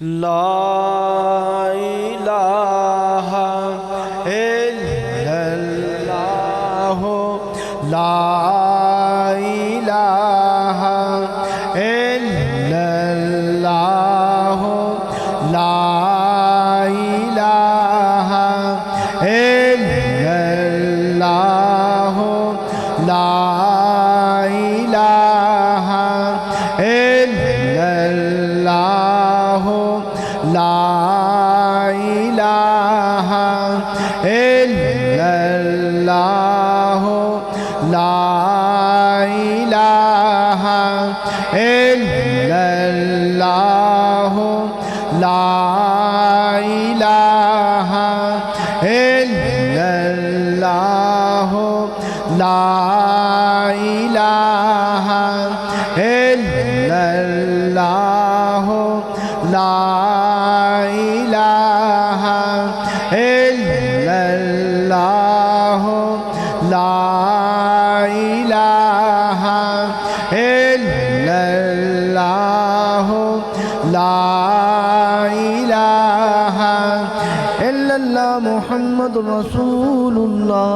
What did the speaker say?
ला इलाहा इल्लल्लाह ला इलाहा इल्लल्लाह ला इलाहा इल्लल्लाह ला इलाहा इल्लल्लाह ला इलाहा इल्लल्लाह ला इलाहा इल्लल्लाह ला इलाहा इल्लल्लाह ला इलाहा इल्लल्लाह ला इलाहा इल्लल्लाह ला इलाहा इल्लल्लाह ला इलाहा इल्लल्लाह मुहम्मदुर रसूलुल्लाह।